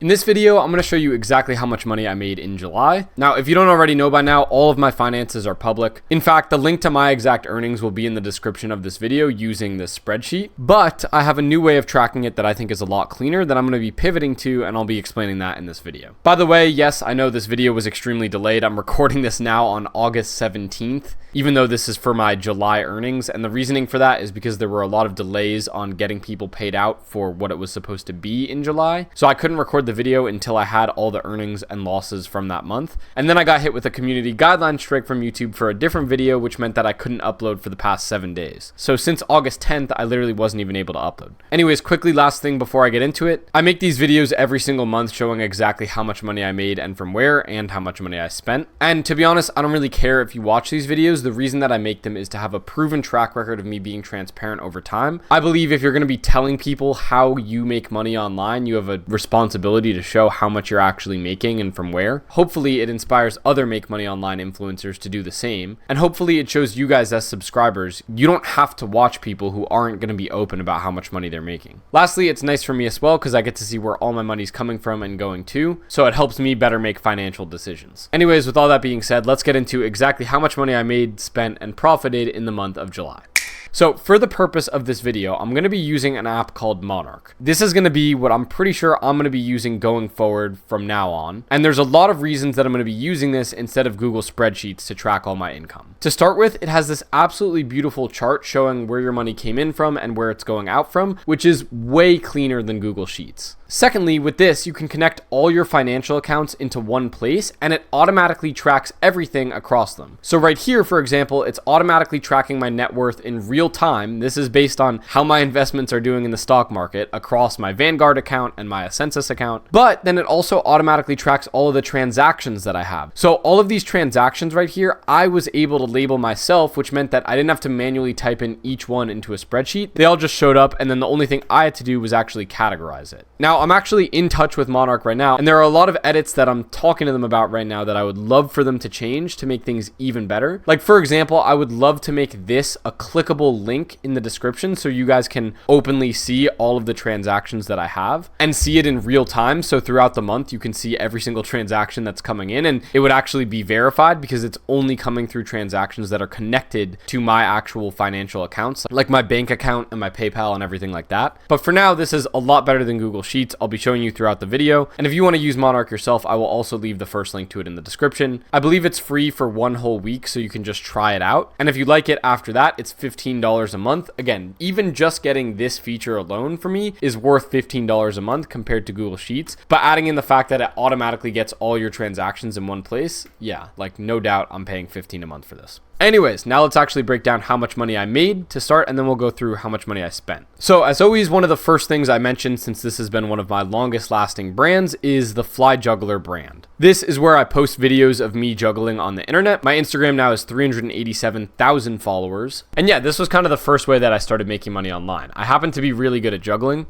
In this video, I'm going to show you exactly how much money I made in July. Now, if you don't already know by now, all of my finances are public. In fact, the link to my exact earnings will be in the description of this video using this spreadsheet. But I have a new way of tracking it that I think is a lot cleaner that I'm going to be pivoting to, and I'll be explaining that in this video. By the way, yes, I know this video was extremely delayed. I'm recording this now on August 17th, even though this is for my July earnings. And the reasoning for that is because there were a lot of delays on getting people paid out for what it was supposed to be in July. So I couldn't record the video until I had all the earnings and losses from that month. And then I got hit with a community guideline strike from YouTube for a different video, which meant that I couldn't upload for the past 7 days. So since August 10th, I literally wasn't even able to upload. Anyways, quickly, last thing before I get into it, I make these videos every single month showing exactly how much money I made and from where and how much money I spent. And to be honest, I don't really care if you watch these videos. The reason that I make them is to have a proven track record of me being transparent over time. I believe if you're going to be telling people how you make money online, you have a responsibility to show how much you're actually making and from where. Hopefully it inspires other make money online influencers to do the same. And hopefully it shows you guys as subscribers, you don't have to watch people who aren't going to be open about how much money they're making. Lastly, it's nice for me as well because I get to see where all my money's coming from and going to. So it helps me better make financial decisions. Anyways, with all that being said, let's get into exactly how much money I made, spent, and profited in the month of July. So for the purpose of this video, I'm going to be using an app called Monarch. This is going to be what I'm pretty sure I'm going to be using going forward from now on. And there's a lot of reasons that I'm going to be using this instead of Google spreadsheets to track all my income. To start with, it has this absolutely beautiful chart showing where your money came in from and where it's going out from, which is way cleaner than Google Sheets. Secondly, with this, you can connect all your financial accounts into one place and it automatically tracks everything across them. So right here, for example, it's automatically tracking my net worth in real time. This is based on how my investments are doing in the stock market across my Vanguard account and my Ascensus account. But then it also automatically tracks all of the transactions that I have. So all of these transactions right here, I was able to label myself, which meant that I didn't have to manually type in each one into a spreadsheet. They all just showed up, and then the only thing I had to do was actually categorize it. Now, I'm actually in touch with Monarch right now, and there are a lot of edits that I'm talking to them about right now that I would love for them to change to make things even better. Like, for example, I would love to make this a clickable link in the description so you guys can openly see all of the transactions that I have and see it in real time. So throughout the month, you can see every single transaction that's coming in, and it would actually be verified because it's only coming through transactions that are connected to my actual financial accounts, like my bank account and my PayPal and everything like that. But for now, this is a lot better than Google Sheets. I'll be showing you throughout the video. And if you want to use Monarch yourself, I will also leave the first link to it in the description. I believe it's free for 1 whole week, so you can just try it out. And if you like it after that, it's $15 a month. Again, even just getting this feature alone for me is worth $15 a month compared to Google Sheets. But adding in the fact that it automatically gets all your transactions in one place, yeah, like no doubt I'm paying $15 a month for this. Anyways, now let's actually break down how much money I made to start, and then we'll go through how much money I spent. So as always, one of the first things I mentioned, since this has been one of my longest lasting brands, is the Fly Juggler brand. This is where I post videos of me juggling on the internet. My Instagram now has 387,000 followers. And yeah, this was kind of the first way that I started making money online. I happen to be really good at juggling,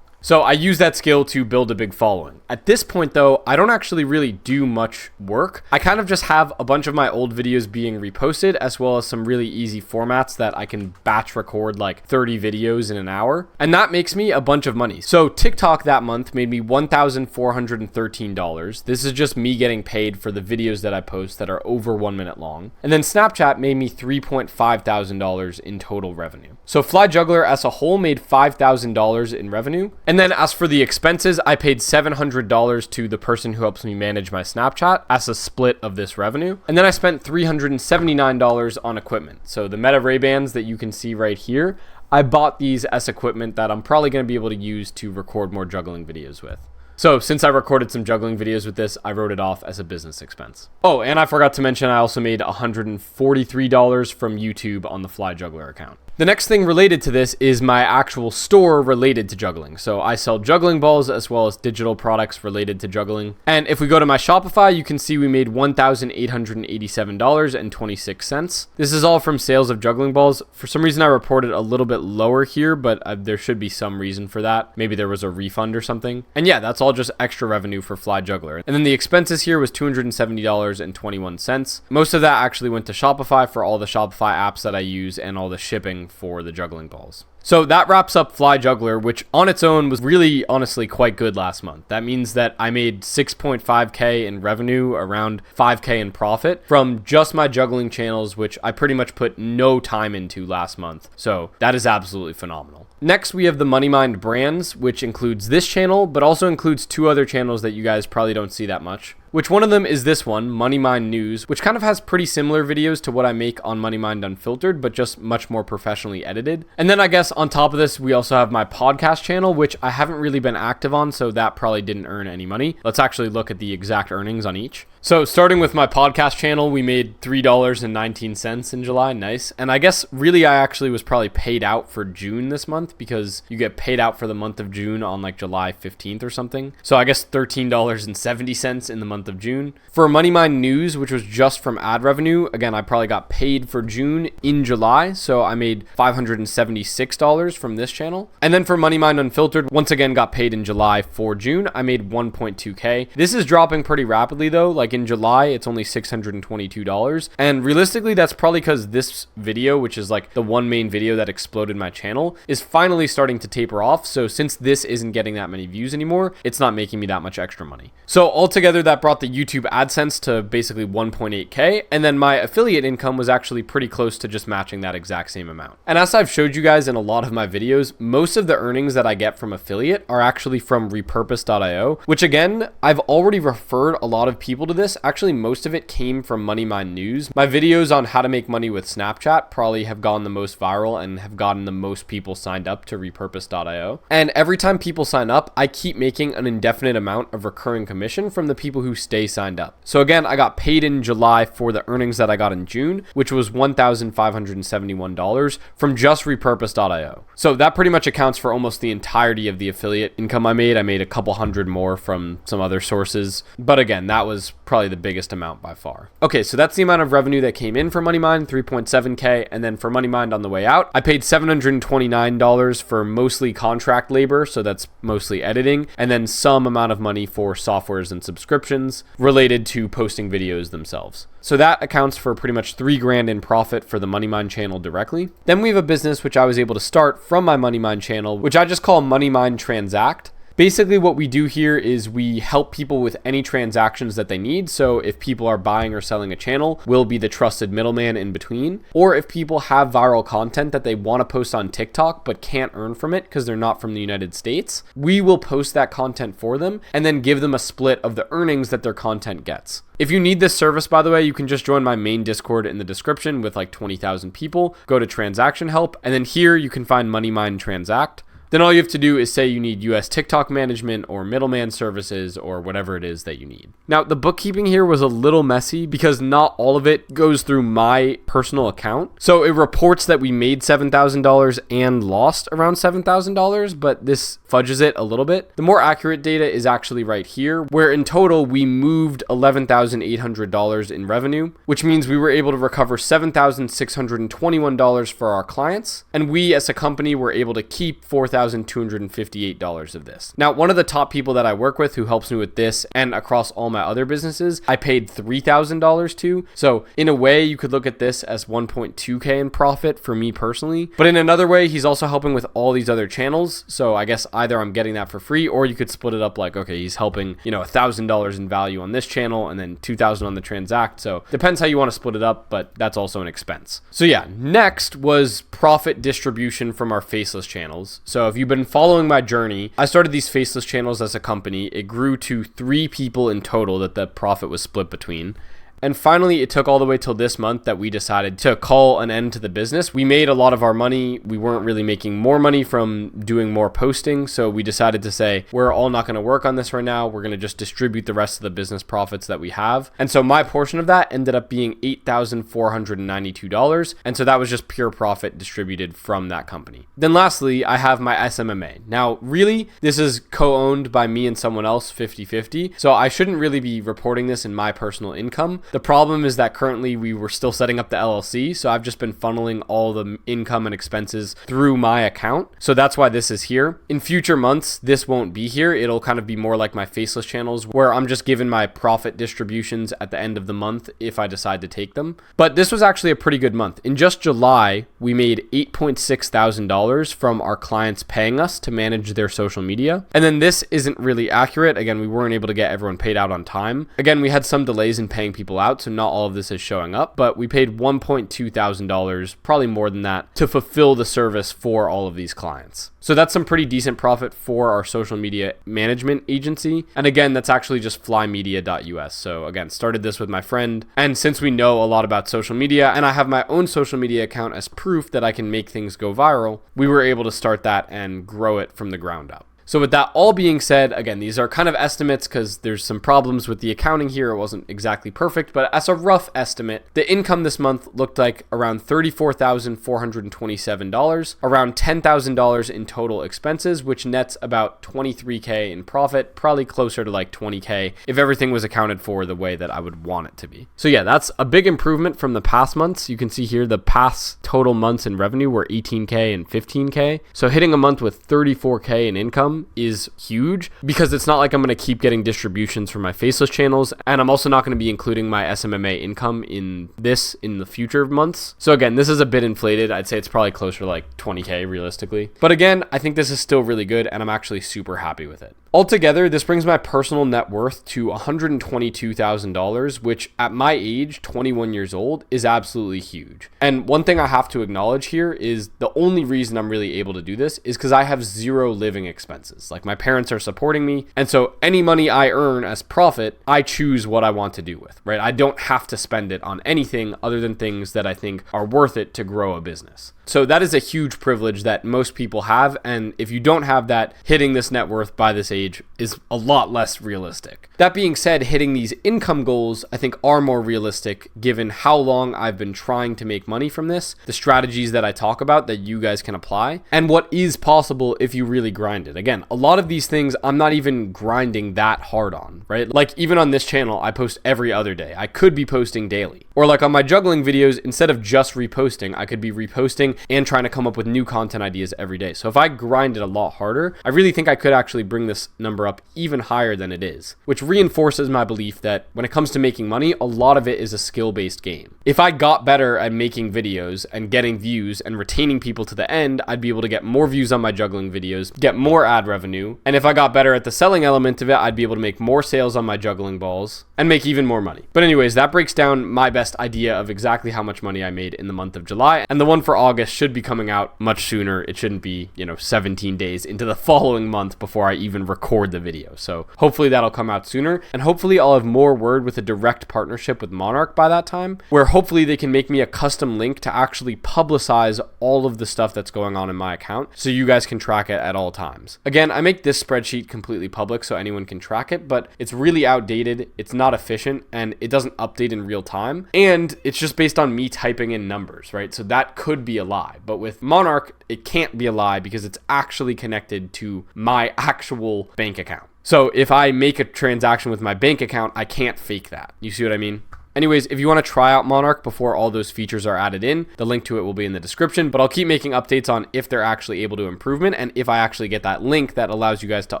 so I use that skill to build a big following. At this point though, I don't actually really do much work. I kind of just have a bunch of my old videos being reposted, as well as some really easy formats that I can batch record like 30 videos in an hour. And that makes me a bunch of money. So TikTok that month made me $1,413. This is just me getting paid for the videos that I post that are over 1 minute long. And then Snapchat made me $3,500 in total revenue. So Fly Juggler as a whole made $5,000 in revenue. And then as for the expenses, I paid $700 to the person who helps me manage my Snapchat as a split of this revenue. And then I spent $379 on equipment. So the Meta Ray-Bans that you can see right here, I bought these as equipment that I'm probably going to be able to use to record more juggling videos with. So since I recorded some juggling videos with this, I wrote it off as a business expense. Oh, and I forgot to mention I also made $143 from YouTube on the Fly Juggler account. The next thing related to this is my actual store related to juggling. So I sell juggling balls as well as digital products related to juggling. And if we go to my Shopify, you can see we made $1,887.26. This is all from sales of juggling balls. For some reason, I reported a little bit lower here, but there should be some reason for that. Maybe there was a refund or something. And yeah, that's all just extra revenue for Fly Juggler. And then the expenses here was $270.21. Most of that actually went to Shopify for all the Shopify apps that I use and all the shipping selling for the juggling balls. So that wraps up Fly Juggler, which on its own was really honestly quite good last month. That means that I made 6.5K in revenue, around 5K in profit from just my juggling channels, which I pretty much put no time into last month. So that is absolutely phenomenal. Next, we have the MoneyMind brands, which includes this channel, but also includes two other channels that you guys probably don't see that much. Which one of them is this one, MoneyMind News, which kind of has pretty similar videos to what I make on MoneyMind Unfiltered, but just much more professionally edited. And then I guess on top of this, we also have my podcast channel, which I haven't really been active on, so that probably didn't earn any money. Let's actually look at the exact earnings on each. So starting with my podcast channel, we made $3.19 in July. Nice. And I guess really I actually was probably paid out for June this month, because you get paid out for the month of June on like July 15th or something. So I guess $13.70 in the month of June. For MoneyMind News, which was just from ad revenue, again, I probably got paid for June in July. So I made $576 from this channel. And then for MoneyMind Unfiltered, once again, got paid in July for June. I made 1.2K. This is dropping pretty rapidly though. Like in July, it's only $622. And realistically, that's probably because this video, which is like the one main video that exploded my channel, is finally starting to taper off. So since this isn't getting that many views anymore, it's not making me that much extra money. So altogether, that brought the YouTube AdSense to basically 1.8K. And then my affiliate income was actually pretty close to just matching that exact same amount. And as I've showed you guys in a lot of my videos, most of the earnings that I get from affiliate are actually from repurpose.io, which again, I've already referred a lot of people to this. Actually, most of it came from MoneyMind News. My videos on how to make money with Snapchat probably have gone the most viral and have gotten the most people signed up to repurpose.io. And every time people sign up, I keep making an indefinite amount of recurring commission from the people who stay signed up. So again, I got paid in July for the earnings that I got in June, which was $1,571 from just repurpose.io. So that pretty much accounts for almost the entirety of the affiliate income I made. I made a couple hundred more from some other sources. But again, that was probably the biggest amount by far. Okay, so that's the amount of revenue that came in for MoneyMind, 3.7K. And then for MoneyMind on the way out, I paid $729 for mostly contract labor. So that's mostly editing. And then some amount of money for softwares and subscriptions related to posting videos themselves. So that accounts for pretty much $3,000 in profit for the MoneyMind channel directly. Then we have a business which I was able to start from my MoneyMind channel, which I just call MoneyMind Transact. Basically, what we do here is we help people with any transactions that they need. So if people are buying or selling a channel, we'll be the trusted middleman in between. Or if people have viral content that they want to post on TikTok but can't earn from it because they're not from the United States, we will post that content for them and then give them a split of the earnings that their content gets. If you need this service, by the way, you can just join my main Discord in the description with like 20,000 people. Go to transaction help, and then here you can find MoneyMind Transact. Then all you have to do is say you need US TikTok management or middleman services or whatever it is that you need. Now, the bookkeeping here was a little messy because not all of it goes through my personal account. So it reports that we made $7,000 and lost around $7,000, but this fudges it a little bit. The more accurate data is actually right here, where in total we moved $11,800 in revenue, which means we were able to recover $7,621 for our clients. And we as a company were able to keep $4,258 of this. Now, one of the top people that I work with who helps me with this and across all my other businesses, I paid $3,000 to. So in a way, you could look at this as 1.2K in profit for me personally. But in another way, he's also helping with all these other channels. So I guess either I'm getting that for free, or you could split it up like, okay, he's helping, $1,000 in value on this channel and then $2,000 on the Transact. So depends how you want to split it up, but that's also an expense. So yeah, next was profit distribution from our faceless channels. So if you've been following my journey, I started these faceless channels as a company. It grew to 3 people in total that the profit was split between. And finally, it took all the way till this month that we decided to call an end to the business. We made a lot of our money. We weren't really making more money from doing more posting. So we decided to say, we're all not going to work on this right now. We're going to just distribute the rest of the business profits that we have. And so my portion of that ended up being $8,492. And so that was just pure profit distributed from that company. Then lastly, I have my SMMA. Now, really, this is co-owned by me and someone else 50-50. So I shouldn't really be reporting this in my personal income. The problem is that currently we were still setting up the LLC, so I've just been funneling all the income and expenses through my account. So that's why this is here. In future months, this won't be here. It'll kind of be more like my faceless channels where I'm just given my profit distributions at the end of the month if I decide to take them. But this was actually a pretty good month. In just July, we made $8.6 thousand from our clients paying us to manage their social media. And then this isn't really accurate. Again, we weren't able to get everyone paid out on time. Again, we had some delays in paying people out, so not all of this is showing up, but we paid $1.2 thousand, probably more than that, to fulfill the service for all of these clients. So that's some pretty decent profit for our social media management agency. And again, that's actually just flymedia.us. So again, started this with my friend. And since we know a lot about social media and I have my own social media account as proof that I can make things go viral, we were able to start that and grow it from the ground up. So with that all being said, again, these are kind of estimates because there's some problems with the accounting here. It wasn't exactly perfect, but as a rough estimate, the income this month looked like around $34,427, around $10,000 in total expenses, which nets about $23K in profit, probably closer to like $20K if everything was accounted for the way that I would want it to be. So yeah, that's a big improvement from the past months. You can see here the past total months in revenue were 18K and 15K. So hitting a month with 34K in income is huge because it's not like I'm going to keep getting distributions from my faceless channels, and I'm also not going to be including my SMMA income in the future months. So again, this is a bit inflated. I'd say it's probably closer to like 20K realistically. But again, I think this is still really good and I'm actually super happy with it. Altogether, this brings my personal net worth to $122,000, which at my age, 21 years old, is absolutely huge. And one thing I have to acknowledge here is the only reason I'm really able to do this is because I have zero living expenses. Like my parents are supporting me. And so any money I earn as profit, I choose what I want to do with, right? I don't have to spend it on anything other than things that I think are worth it to grow a business. So that is a huge privilege that most people have. And if you don't have that, hitting this net worth by this age is a lot less realistic. That being said, hitting these income goals, I think are more realistic given how long I've been trying to make money from this, the strategies that I talk about that you guys can apply, and what is possible if you really grind it. Again, a lot of these things I'm not even grinding that hard on, right? Like even on this channel, I post every other day. I could be posting daily. Or like on my juggling videos, instead of just reposting, I could be reposting and trying to come up with new content ideas every day. So if I grind it a lot harder, I really think I could actually bring this number up even higher than it is, which reinforces my belief that when it comes to making money, a lot of it is a skill-based game. If I got better at making videos and getting views and retaining people to the end, I'd be able to get more views on my juggling videos, get more ad revenue. And if I got better at the selling element of it, I'd be able to make more sales on my juggling balls and make even more money. But anyways, that breaks down my best idea of exactly how much money I made in the month of July. And the one for August should be coming out much sooner. It shouldn't be, 17 days into the following month before I even record the video. So hopefully that'll come out sooner. And hopefully I'll have more word with a direct partnership with Monarch by that time, where hopefully they can make me a custom link to actually publicize all of the stuff that's going on in my account so you guys can track it at all times. Again, I make this spreadsheet completely public so anyone can track it, but it's really outdated. It's not efficient and it doesn't update in real time. And it's just based on me typing in numbers, right? So that could be a lie. But with Monarch, it can't be a lie because it's actually connected to my actual bank account. So if I make a transaction with my bank account, I can't fake that. You see what I mean? Anyways, if you want to try out Monarch before all those features are added in, the link to it will be in the description, but I'll keep making updates on if they're actually able to improvement and if I actually get that link that allows you guys to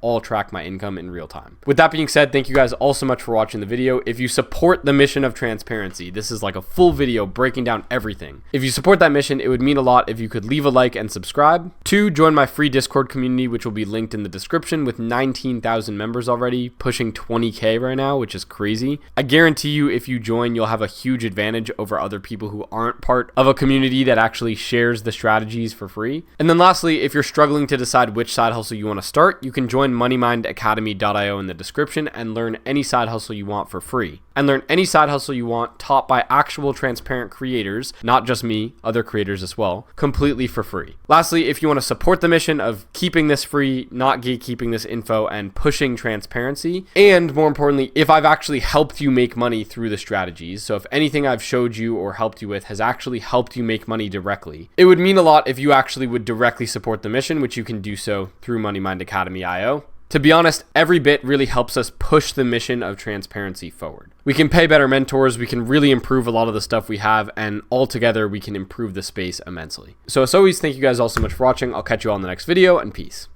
all track my income in real time. With that being said, thank you guys all so much for watching the video. If you support the mission of transparency, this is like a full video breaking down everything. If you support that mission, it would mean a lot if you could leave a like and subscribe. 2, join my free Discord community, which will be linked in the description with 19,000 members already, pushing 20K right now, which is crazy. I guarantee you if you join, you'll have a huge advantage over other people who aren't part of a community that actually shares the strategies for free. And then lastly, if you're struggling to decide which side hustle you want to start, you can join moneymindacademy.io in the description and learn any side hustle you want for free. And learn any side hustle you want taught by actual transparent creators, not just me, other creators as well, completely for free. Lastly, if you want to support the mission of keeping this free, not gatekeeping this info, and pushing transparency, and more importantly, if I've actually helped you make money through the strategies, so if anything I've showed you or helped you with has actually helped you make money directly, it would mean a lot if you actually would directly support the mission, which you can do so through MoneyMindAcademy.io. To be honest, every bit really helps us push the mission of transparency forward. We can pay better mentors, we can really improve a lot of the stuff we have, and altogether we can improve the space immensely. So as always, thank you guys all so much for watching. I'll catch you all in the next video, and peace.